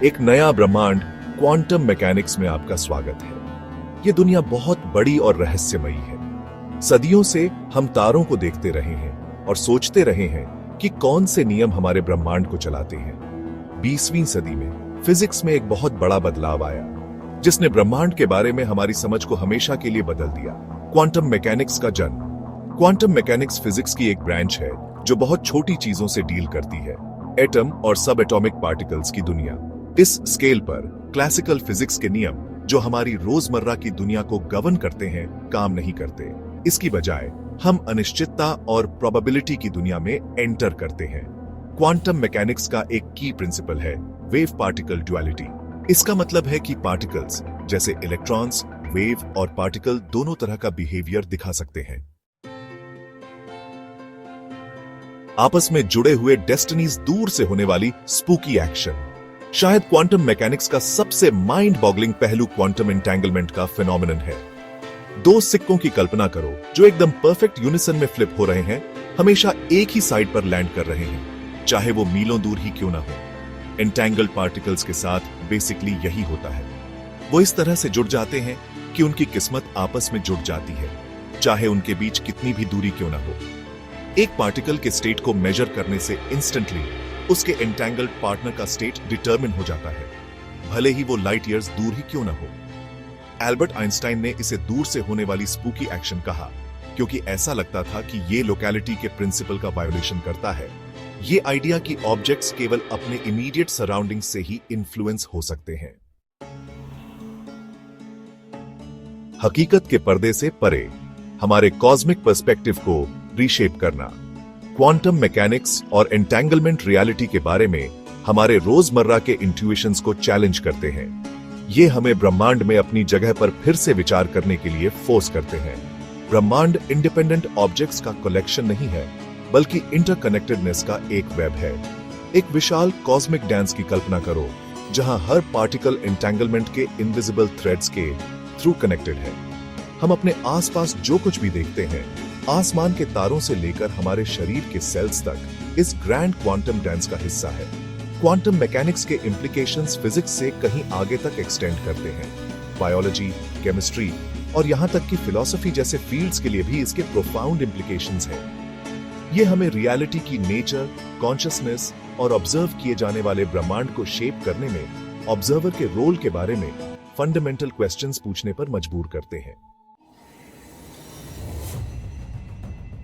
एक नया ब्रह्मांड क्वांटम मैकेनिक्स में आपका स्वागत है। ये दुनिया बहुत बड़ी और रहस्यमयी है। सदियों से हम तारों को देखते रहे हैं और सोचते रहे हैं कि कौन से नियम हमारे ब्रह्मांड को चलाते हैं। 20वीं सदी में फिजिक्स में एक बहुत बड़ा बदलाव आया, जिसने ब्रह्मांड के बारे में हमारी समझ को हमेशा के लिए बदल दिया। क्वांटम मैकेनिक्स का जन्म। क्वांटम मैकेनिक्स फिजिक्स की एक ब्रांच है जो बहुत छोटी चीजों से डील करती है, एटम और सब एटॉमिक पार्टिकल्स की दुनिया। इस स्केल पर क्लासिकल फिजिक्स के नियम जो हमारी रोजमर्रा की दुनिया को गवर्न करते हैं, काम नहीं करते। इसकी बजाय हम अनिश्चितता और प्रोबेबिलिटी की दुनिया में एंटर करते हैं। क्वांटम मैकेनिक्स का एक की प्रिंसिपल है वेव पार्टिकल ड्युअलिटी। इसका मतलब है कि पार्टिकल्स जैसे इलेक्ट्रॉन्स, वेव और पार्टिकल दोनों तरह का बिहेवियर दिखा सकते हैं। आपस में जुड़े हुए डेस्टिनीज दूर से होने वाली स्पूकी एक्शन। शायद क्वांटम मैकेनिक्स का सबसे माइंड बॉगलिंग पहलू क्वांटम एंटेंगलमेंट का फिनोमिनन है। दो सिक्कों की कल्पना करो जो एकदम परफेक्ट यूनिसन में फ्लिप हो रहे हैं, हमेशा एक ही साइड पर लैंड कर रहे हैं, चाहे वो मीलों दूर ही क्यों ना हो। एंटेंगल्ड पार्टिकल्स के साथ बेसिकली यही होता है। वो इस तरह से जुड़ जाते हैं कि उनकी किस्मत आपस में जुड़ जाती है, चाहे उनके बीच कितनी भी दूरी क्यों ना हो। एक पार्टिकल के स्टेट को मेजर करने से इंस्टेंटली उसके एंटेंगल्ड पार्टनर का स्टेट डिटरमिन हो जाता है, भले ही वो लाइट ईयर्स दूर ही क्यों ना हो। एल्बर्ट आइंस्टाइन ने इसे दूर से होने वाली स्पूकी एक्शन कहा, क्योंकि ऐसा लगता था कि ये लोकेलिटी के प्रिंसिपल का वायोलेशन करता है। ये आइडिया कि ऑब्जेक्ट्स केवल अपने इमीडिएट सराउंडिंग से ही इन्फ्लुएंस हो सकते हैं। हकीकत के पर्दे से परे हमारे कॉस्मिक पर्सपेक्टिव को रीशेप करना। क्वांटम मैकेनिक्स और एंटेंगलमेंट रियलिटी के बारे में हमारे रोजमर्रा के इंट्यूशंस को चैलेंज करते हैं। ये हमें ब्रह्मांड में अपनी जगह पर फिर से विचार करने के लिए फोर्स करते हैं। ब्रह्मांड इंडिपेंडेंट ऑब्जेक्ट्स का कलेक्शन नहीं है, बल्कि इंटरकनेक्टेडनेस का एक वेब है। एक विशाल कॉस्मिक डांस की कल्पना करो, जहां हर पार्टिकल एंटेंगलमेंट के इनविजिबल थ्रेड्स के थ्रू कनेक्टेड है। हम अपने आसपास जो कुछ भी देखते हैं, आसमान के तारों से लेकर हमारे शरीर के सेल्स तक, इस ग्रैंड क्वांटम डांस का हिस्सा है। क्वांटम मैकेनिक्स के इंप्लीकेशंस फिजिक्स से कहीं आगे तक एक्सटेंड करते हैं। बायोलॉजी, केमिस्ट्री और यहां तक कि फिलॉसफी जैसे फील्ड्स के लिए भी इसके प्रोफाउंड इंप्लीकेशंस हैं। ये हमें रियलिटी की नेचर, कॉन्शियसनेस और ऑब्जर्व किए जाने वाले ब्रह्मांड को शेप करने में ऑब्जर्वर के रोल के बारे में फंडामेंटल क्वेश्चंस पूछने पर मजबूर करते हैं।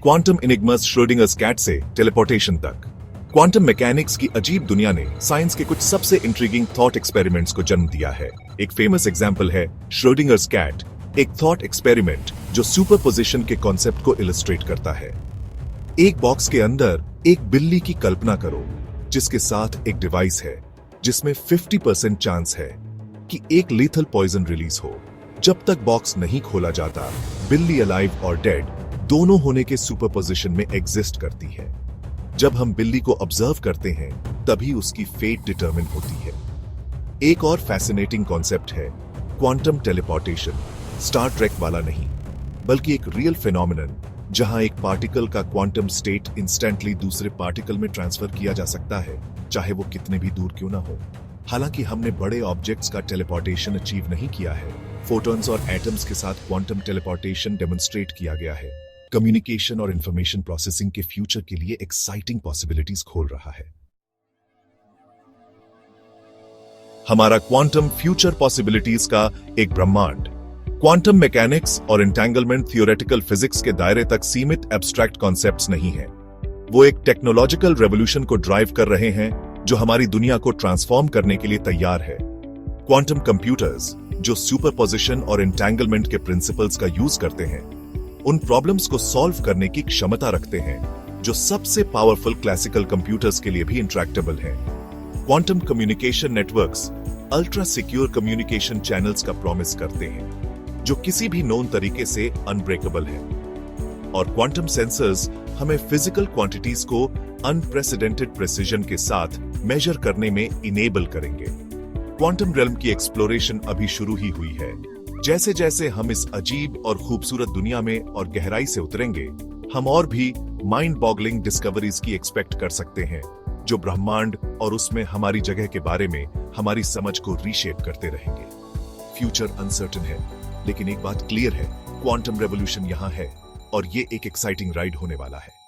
क्वांटम इनिग्मास, श्रोडिंगर्स कैट से टेलीपोर्टेशन तक, क्वांटम मैकेनिक्स की अजीब दुनिया ने साइंस के कुछ सबसे इंट्रिगिंग थॉट एक्सपेरिमेंट्स को जन्म दिया है। एक फेमस एग्जांपल है श्रोडिंगर्स कैट, एक थॉट एक्सपेरिमेंट जो सुपरपोजिशन के कॉन्सेप्ट को इलस्ट्रेट करता है। एक बॉक्स के अंदर एक बिल्ली की कल्पना करो, जिसके साथ एक डिवाइस है जिसमें 50% चांस है कि एक लीथल पॉइजन रिलीज हो। जब तक बॉक्स नहीं खोला जाता, बिल्ली अलाइव और डेड दोनों होने के सुपरपोजिशन में एग्जिस्ट करती है। जब हम बिल्ली को ऑब्जर्व करते हैं, तभी उसकी फेट डिटरमिन होती है। एक और फैसिनेटिंग कॉन्सेप्ट है क्वांटम टेलीपोर्टेशन। स्टार ट्रेक वाला नहीं, बल्कि एक रियल फिनोमिनन, जहां एक पार्टिकल का क्वांटम स्टेट इंस्टेंटली दूसरे पार्टिकल में ट्रांसफर किया जा सकता है, चाहे वो कितने भी दूर क्यों ना हो। हालांकि हमने बड़े ऑब्जेक्ट्स का टेलीपोर्टेशन अचीव नहीं किया है, फोटॉन्स और एटम्स के साथ क्वांटम टेलीपोर्टेशन डेमोन्स्ट्रेट किया गया है। कम्युनिकेशन और इंफॉर्मेशन प्रोसेसिंग के फ्यूचर के लिए एक्साइटिंग पॉसिबिलिटीज खोल रहा है। हमारा क्वांटम फ्यूचर पॉसिबिलिटीज का एक ब्रह्मांड क्वांटम मैकेनिक्स और एंटेंगलमेंट थियोरेटिकल फिजिक्स के दायरे तक सीमित एब्स्ट्रैक्ट कॉन्सेप्ट्स नहीं है। वो एक टेक्नोलॉजिकल रेवोल्यूशन को ड्राइव कर रहे हैं जो हमारी दुनिया को ट्रांसफॉर्म करने के लिए तैयार है। क्वांटम कंप्यूटर्स जो सुपरपोजिशन और एंटेंगलमेंट के प्रिंसिपल्स का यूज करते हैं, उन प्रॉब्लम्स को सॉल्व करने की क्षमता रखते हैं जो सबसे पावरफुल क्लासिकल कंप्यूटर्स के लिए भी इंट्रैक्टेबल हैं। Quantum communication networks ultra secure communication channels का प्रॉमिस करते हैं, जो किसी भी नोन तरीके से अनब्रेकेबल है। और क्वांटम सेंसर्स हमें फिजिकल क्वांटिटीज को अनप्रेसिडेंटेड प्रिसिजन के साथ मेजर करने में इनेबल करेंगे। क्वांटम रेल्म की एक्सप्लोरेशन अभी शुरू ही हुई है। जैसे जैसे हम इस अजीब और खूबसूरत दुनिया में और गहराई से उतरेंगे, हम और भी माइंड बॉगलिंग डिस्कवरीज की एक्सपेक्ट कर सकते हैं, जो ब्रह्मांड और उसमें हमारी जगह के बारे में हमारी समझ को रीशेप करते रहेंगे। फ्यूचर अनसर्टेन है, लेकिन एक बात क्लियर है, क्वांटम रेवोल्यूशन यहां है और ये एक एक्साइटिंग राइड होने वाला है।